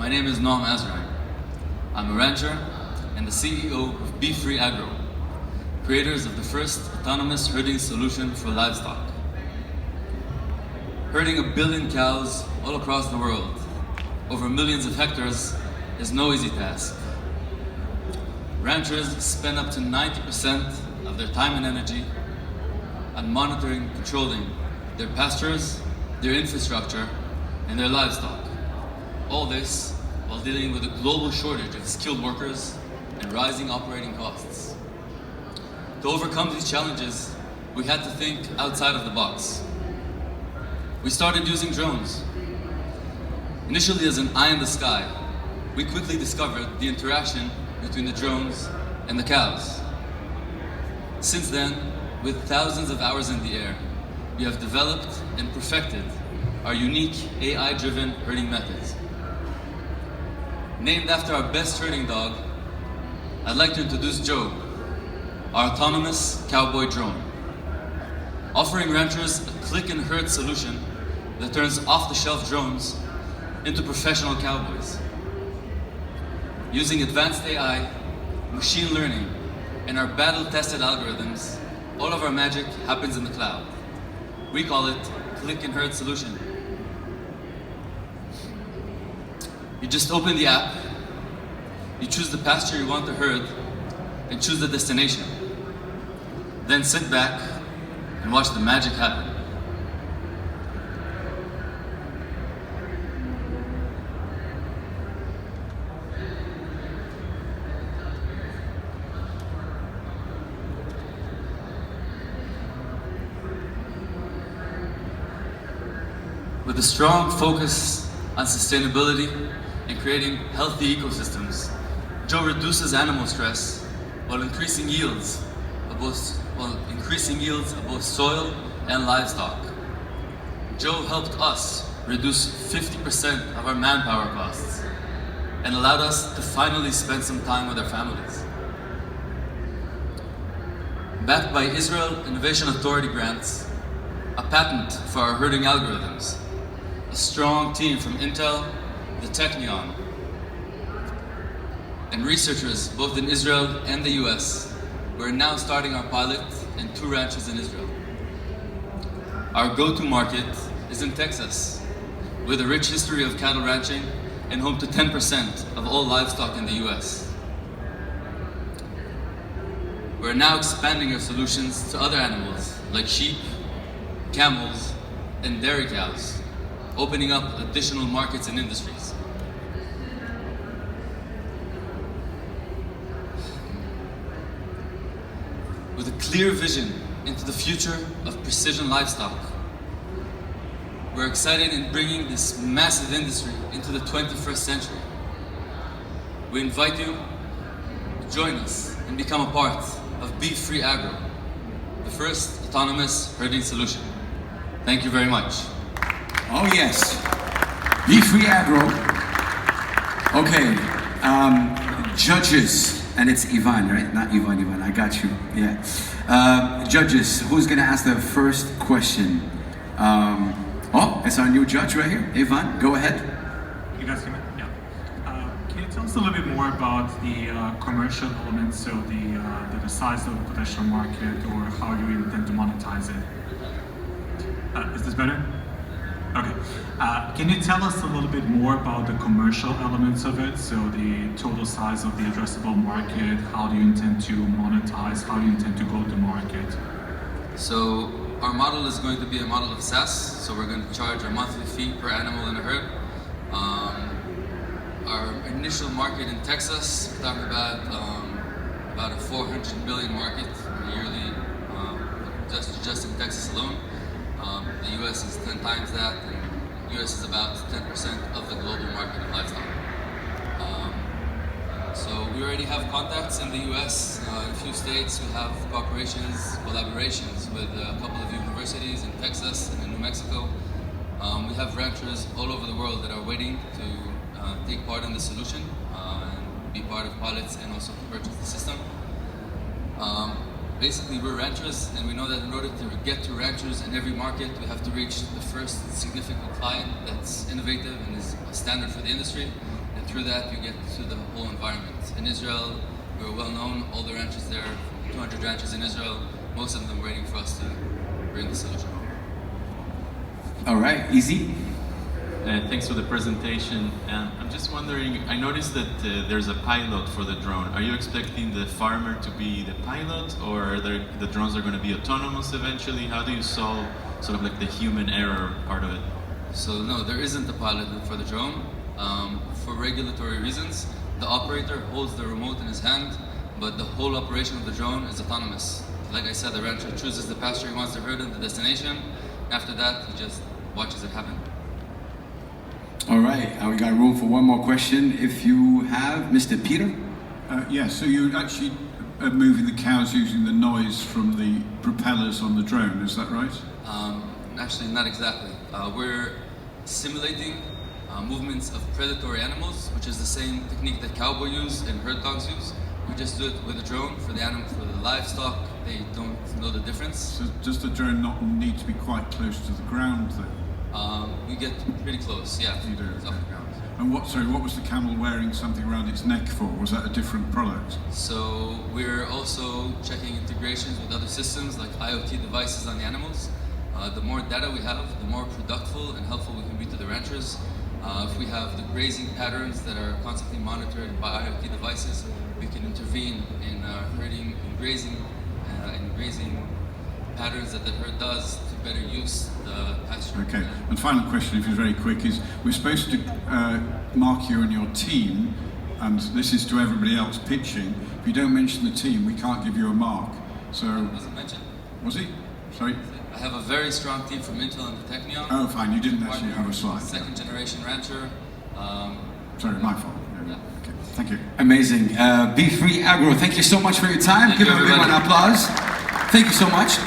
my name is Noam Azrai. I'm a rancher and the CEO of BeeFree Agro, creators of the first autonomous herding solution for livestock. Herding 1 billion cows all across the world, over millions of hectares, is no easy task. Ranchers spend up to 90% of their time and energy on monitoring, controlling their pastures, their infrastructure, and their livestock. All this while dealing with a global shortage of skilled workers and rising operating costs. To overcome these challenges, we had to think outside of the box. We started using drones. Initially as an eye in the sky, we quickly discovered the interaction between the drones and the cows. Since then, with thousands of hours in the air, we have developed and perfected our unique AI-driven herding methods. Named after our best herding dog, I'd like to introduce Joe, our autonomous cowboy drone, offering ranchers a click and herd solution that turns off-the-shelf drones into professional cowboys. Using advanced AI, machine learning, and our battle-tested algorithms, all of our magic happens in the cloud. We call it click and herd solution. You just open the app, you choose the pasture you want to herd, and choose the destination. Then sit back and watch the magic happen. With a strong focus on sustainability and creating healthy ecosystems, Joe reduces animal stress while increasing yields of both soil and livestock. Joe helped us reduce 50% of our manpower costs and allowed us to finally spend some time with our families. Backed by Israel Innovation Authority grants, a patent for our herding algorithms, a strong team from Intel, the Technion, and researchers both in Israel and the US, we're now starting our pilot in 2 ranches in Israel. Our go-to market is in Texas, with a rich history of cattle ranching and home to 10% of all livestock in the US. We're now expanding our solutions to other animals like sheep, camels, and dairy cows, opening up additional markets and industries. With a clear vision into the future of precision livestock, we're excited in bringing this massive industry into the 21st century. We invite you to join us and become a part of BeeFree Agro, the first autonomous herding solution. Thank you very much. Oh yes, BeeFree Agro. Okay, judges, and it's Ivan, right? Not Ivan, I got you, yeah. Judges, who's gonna ask the first question? Oh, it's our new judge right here, Ivan, go ahead. You guys hear me? Yeah. Can you tell us a little bit more about the commercial elements, so the size of the potential market, or how you intend to monetize it? Is this better? Okay. Can you tell us a little bit more about the commercial elements of it? So the total size of the addressable market, how do you intend to monetize, how do you intend to go to market? So our model is going to be a model of SaaS, so we're going to charge a monthly fee per animal in a herd. Our initial market in Texas, we're talking about a 400 billion market yearly, just in Texas alone. The US is 10 times that, and the US is about 10% of the global market of livestock. So we already have contacts in the US. In a few states we have collaborations with a couple of universities in Texas and in New Mexico. We have ranchers all over the world that are waiting to take part in the solution and be part of pilots and also to purchase the system. Basically, we're ranchers, and we know that in order to get to ranchers in every market, we have to reach the first significant client that's innovative and is a standard for the industry. through that, you get to the whole environment. In Israel, we're well known, all the ranches there, 200 ranches in Israel, most of them waiting for us to bring the solution. All right, easy. Thanks for the presentation. I'm just wondering, I noticed that there's a pilot for the drone. Are you expecting the farmer to be the pilot, or the drones are going to be autonomous eventually? How do you solve sort of like the human error part of it? So no, there isn't a pilot for the drone. For regulatory reasons, the operator holds the remote in his hand, but the whole operation of the drone is autonomous. Like I said, the rancher chooses the pasture he wants to herd in, the destination. After that, he just watches it happen. All right, we got room for one more question. If you have, Mr. Peter? Yeah, so you're actually moving the cows using the noise from the propellers on the drone, is that right? Actually, not exactly. We're simulating movements of predatory animals, which is the same technique that cowboys use and herd dogs use. We just do it with a drone for the animal, for the livestock. They don't know the difference. So does the drone not need to be quite close to the ground then? We get pretty close, yeah. You do, It's off the ground. And what was the camel wearing something around its neck for? Was that a different product? So we're also checking integrations with other systems like IoT devices on the animals. The more data we have, the more productive and helpful we can be to the ranchers. If we have the grazing patterns that are constantly monitored by IoT devices, we can intervene in herding and grazing patterns that the herd does to better use the pasture. Okay, and final question, if it's very quick, is we're supposed to mark you and your team, and this is to everybody else pitching. If you don't mention the team, we can't give you a mark. So, Wasn't mentioned. was it? Sorry? I have a very strong team from Intel and the Technion. Oh, fine, you didn't actually have a slide. Second generation rancher. Sorry, my fault. Yeah. Okay, thank you. Amazing. BeeFree Agro, thank you so much for your time. Thank Give you, them a big round everybody. of applause. Thank you so much.